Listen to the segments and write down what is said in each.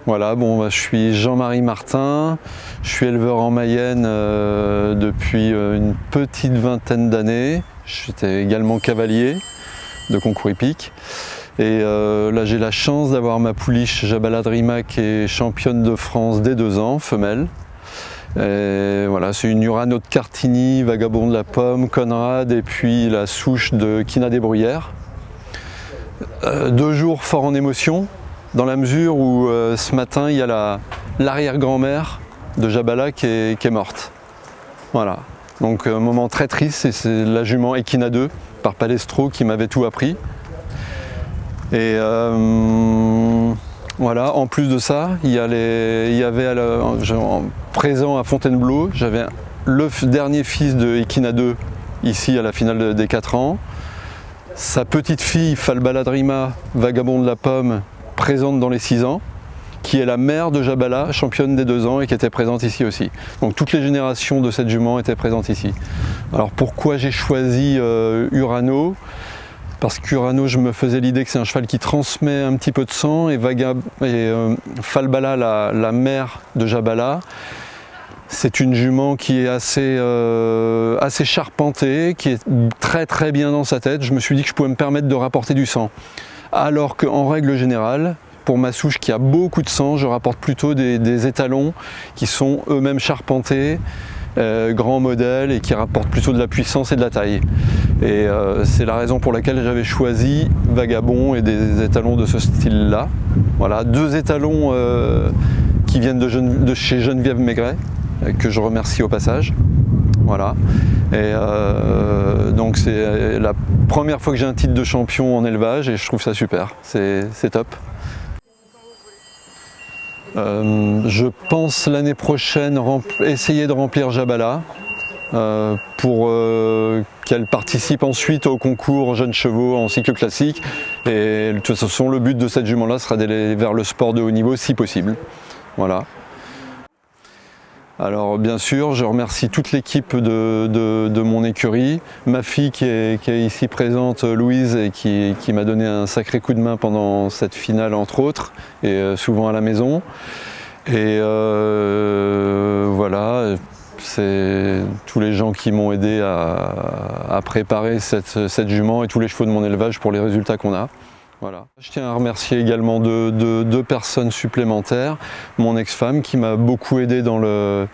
Voilà, bon, je suis Jean-Marie Martin, je suis éleveur en Mayenne depuis une petite vingtaine d'années. J'étais également cavalier de concours hippique. Et là, j'ai la chance d'avoir ma pouliche Jabala Drima qui est championne de France dès 2 ans, femelle. Et voilà, c'est une Urano de Cartigny, Vagabond de la Pomme, Conrad et puis la souche de Quina des Bruyères. 2 jours forts en émotion, dans la mesure où ce matin, il y a l'arrière-grand-mère de Jabala qui est morte. Voilà, donc un moment très triste, et c'est la jument Equina 2 par Palestro qui m'avait tout appris. Et voilà, en plus de ça, il y avait présent à Fontainebleau, j'avais le dernier fils de Equina 2 ici à la finale des 4 ans. Sa petite fille Falbala Drima, Vagabond de la Pomme, présente dans les 6 ans, qui est la mère de Jabala, championne des 2 ans et qui était présente ici aussi. Donc toutes les générations de cette jument étaient présentes ici. Alors pourquoi j'ai choisi Urano? Parce qu'Urano, je me faisais l'idée que c'est un cheval qui transmet un petit peu de sang, et Falbala, la mère de Jabala, c'est une jument qui est assez charpentée, qui est très très bien dans sa tête. Je me suis dit que je pouvais me permettre de rapporter du sang. Alors qu'en règle générale, pour ma souche qui a beaucoup de sang, je rapporte plutôt des étalons qui sont eux-mêmes charpentés, grands modèles et qui rapportent plutôt de la puissance et de la taille. Et c'est la raison pour laquelle j'avais choisi Vagabond et des étalons de ce style-là. Voilà, 2 étalons qui viennent de chez Geneviève Maigret, que je remercie au passage. Voilà. Et donc c'est la première fois que j'ai un titre de champion en élevage et je trouve ça super, c'est top. Je pense l'année prochaine essayer de remplir Jabala pour qu'elle participe ensuite au concours jeunes chevaux en cycle classique. Et de toute façon, le but de cette jument-là sera d'aller vers le sport de haut niveau si possible. Voilà. Alors bien sûr, je remercie toute l'équipe de mon écurie, ma fille qui est ici présente, Louise, et qui m'a donné un sacré coup de main pendant cette finale entre autres, et souvent à la maison. Et voilà, c'est tous les gens qui m'ont aidé à préparer cette jument et tous les chevaux de mon élevage pour les résultats qu'on a. Voilà. Je tiens à remercier également 2 personnes supplémentaires, mon ex-femme qui m'a beaucoup aidé dans le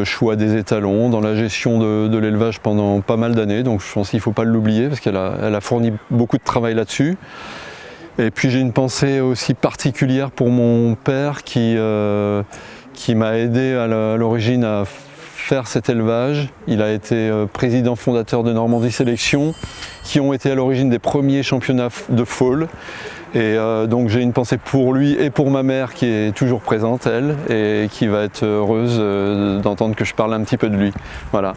choix des étalons, dans la gestion de l'élevage pendant pas mal d'années, donc je pense qu'il ne faut pas l'oublier parce qu'elle a fourni beaucoup de travail là-dessus. Et puis j'ai une pensée aussi particulière pour mon père qui m'a aidé à l'origine à faire cet élevage. Il a été président fondateur de Normandie Sélection, qui ont été à l'origine des premiers championnats de foal. Et donc j'ai une pensée pour lui et pour ma mère qui est toujours présente, elle, et qui va être heureuse d'entendre que je parle un petit peu de lui. Voilà.